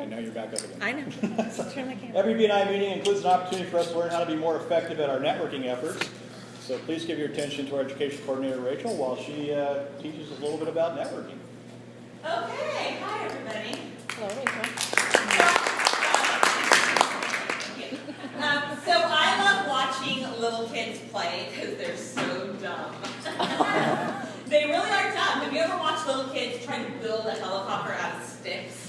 And now you're back up again. I know. Turn my camera. Every BNI meeting includes an opportunity for us to learn how to be more effective at our networking efforts. So please give your attention to our education coordinator, Rachel, while she teaches us a little bit about networking. Okay, hi everybody. Hello, Rachel. So I love watching little kids play because they're so dumb. They really are dumb. Have you ever watched little kids trying to build a helicopter out of sticks?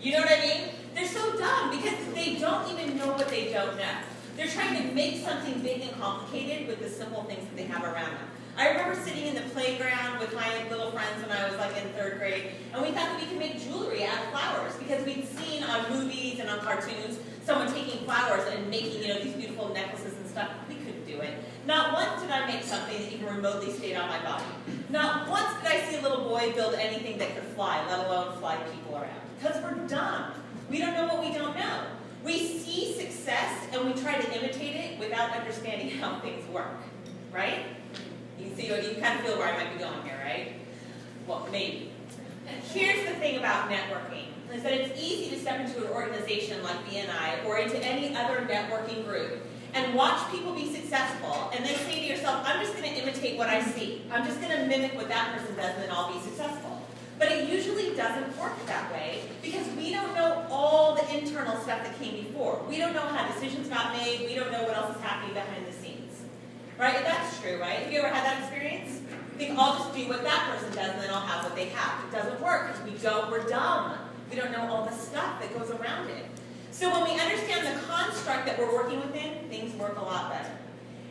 You know what I mean? They're so dumb because they don't even know what they don't know. They're trying to make something big and complicated with the simple things that they have around them. I remember sitting in the playground with my little friends when I was like in 3rd grade, and we thought that we could make jewelry out of flowers because we'd seen on movies and on cartoons someone taking flowers and making, these beautiful necklaces and stuff. We couldn't do it. Not once did I make something that even remotely stayed on my body. Not once did I see a little boy build anything that could fly, let alone fly people around. Because we're dumb. We don't know what we don't know. We see success and we try to imitate it without understanding how things work, right? You see, you kind of feel where I might be going here, right? Well, maybe. Here's the thing about networking, is that it's easy to step into an organization like BNI or into any other networking group and watch people be successful and then say to yourself, I'm just going to imitate what I see. I'm just going to mimic what that person does and then I'll be successful. But it usually doesn't work that way because we don't know all the internal stuff that came before. We don't know how decisions got made. We don't know what else is happening behind the scenes. Right? That's true, right? Have you ever had that experience? Think I'll just do what that person does and then I'll have what they have. It doesn't work because we're dumb. We don't know all the stuff that goes around it. So when we understand the construct that we're working within, things work a lot better.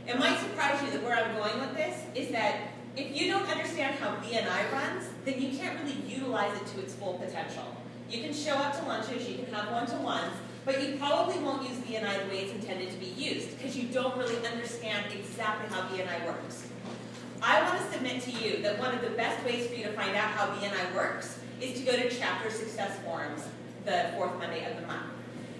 It might surprise you that where I'm going with this is that if you don't understand how BNI runs, then you can't really utilize it to its full potential. You can show up to lunches, you can have one-to-ones, but you probably won't use BNI the way it's intended to be used because you don't really understand exactly how BNI works. I want to submit to you that one of the best ways for you to find out how BNI works is to go to Chapter Success Forums the 4th Monday of the month.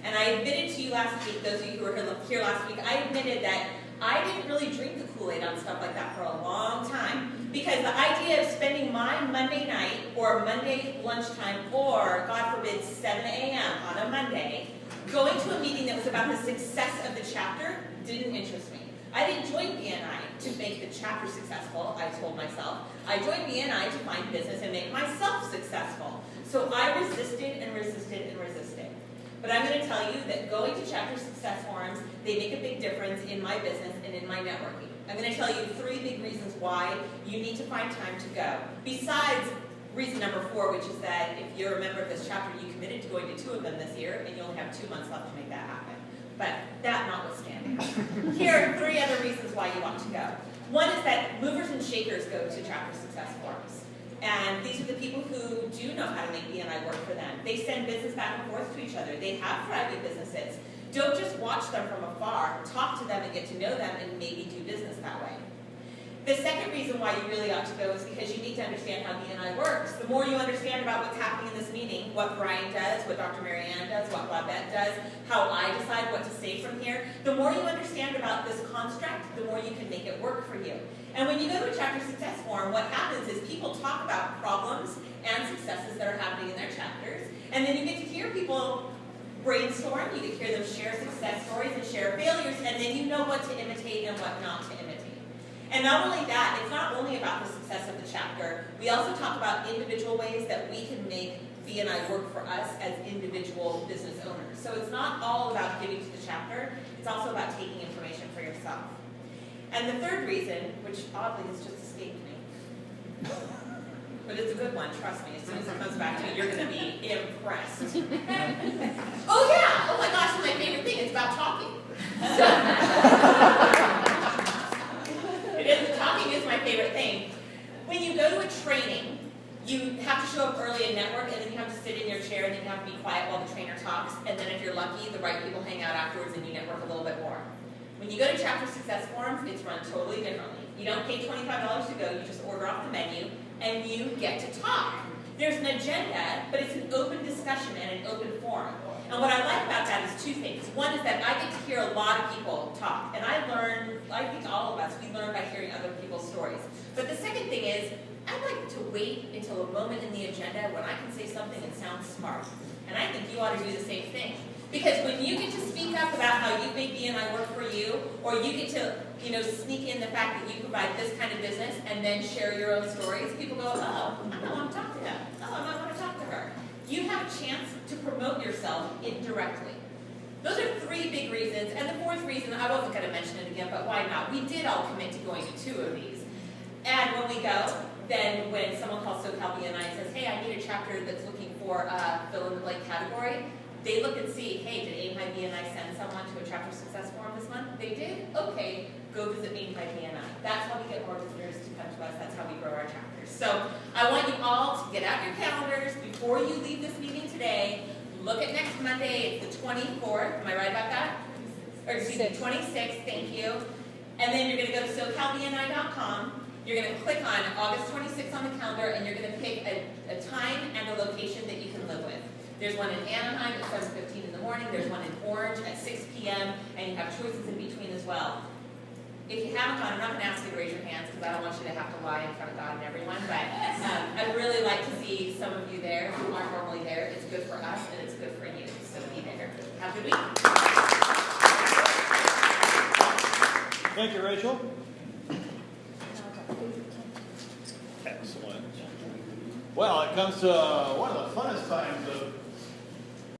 And I admitted to you last week, those of you who were here last week, I admitted that I didn't really drink the Kool-Aid on stuff like that for a long time because the idea of spending my Monday night or Monday lunchtime or, God forbid, 7 a.m. on a Monday going to a meeting that was about the success of the chapter didn't interest me. I didn't join BNI to make the chapter successful, I told myself. I joined BNI to find business and make myself successful. So I resisted and resisted and resisted. But I'm going to tell you that going to Chapter Success Forums, they make a big difference in my business and in my networking. I'm going to tell you 3 big reasons why you need to find time to go. Besides reason number 4, which is that if you're a member of this chapter, you committed to going to 2 of them this year, and you only have 2 months left to make that happen. But that notwithstanding, here are 3 other reasons why you want to go. One is that movers and shakers go to Chapter Success Forums. And these are the people who do know how to make BNI work for them. They send business back and forth to each other. They have thriving businesses. Don't just watch them from afar. Talk to them and get to know them and maybe do business that way. The second reason why you really ought to go is because you need to understand how BNI works. The more you understand about what's happening in this meeting, what Brian does, what Dr. Marianne does, what Babette does, how I decide what to say from here, the more you understand about this construct, the more you can make it work for you. And when you go to a Chapter Success Forum, what happens is people talk about problems and successes that are happening in their chapters, and then you get to hear people brainstorm, you get to hear them share success stories and share failures, and then you know what to imitate and what not to imitate. And not only that, it's not only about the success of the chapter, we also talk about individual ways that we can make BNI work for us as individual business owners. So it's not all about giving to the chapter, it's also about taking information for yourself. And the third reason, which oddly has just escaped me, but it's a good one, trust me, as soon as it comes back to you, you're going to be impressed. Oh yeah, oh my gosh, it's my favorite thing, it's about talking. Talking is my favorite thing. When you go to a training, you have to show up early and network, and then you have to sit in your chair, and then you have to be quiet while the trainer talks, and then if you're lucky, the right people hang out afterwards, and you network a little bit more. When you go to Chapter Success Forums, it's run totally differently. You don't pay $25 to go, you just order off the menu, and you get to talk. There's an agenda, but it's an open discussion and an open forum. And what I like about that is 2 things. One is that I get to hear a lot of people talk, and I learn, I think all of us, we learn by hearing other people's stories. But the second thing is, I like to wait until a moment in the agenda when I can say something that sounds smart. And I think you ought to do the same thing. Because when you get to speak up about how you make BNI work for you, or you get to, sneak in the fact that you provide this kind of business and then share your own stories, people go, oh, I might want to talk to him. Oh, I might want to talk to her. You have a chance to promote yourself indirectly. Those are 3 big reasons. And the 4th reason, I wasn't going to mention it again, but why not? We did all commit to going to 2 of these. And when we go, then when someone calls SoCal BNI and says, hey, I need a chapter that's looking for a fill-in-the-blank category, they look and see, hey, did Aim High BNI send someone to a chapter success forum this month? They did? Okay, go visit Aim High BNI. That's how we get more visitors to come to us. That's how we grow our chapters. So I want you all to get out your calendars before you leave this meeting today. Look at next Monday. It's the 24th. Am I right about that? Or excuse me, 26th. Thank you. And then you're going to go to SoCalBNI.com. You're going to click on August 26th on the calendar, and you're going to pick a time and a location that you can live with. There's one in Anaheim at 7:15 in the morning. There's one in Orange at 6 p.m. And you have choices in between as well. If you haven't gone, I'm not going to ask you to raise your hands because I don't want you to have to lie in front of God and everyone. But I'd really like to see some of you there who aren't normally there. It's good for us and it's good for you. So be there. Have a good week. Thank you, Rachel. Excellent. Well, it comes to one of the funnest times of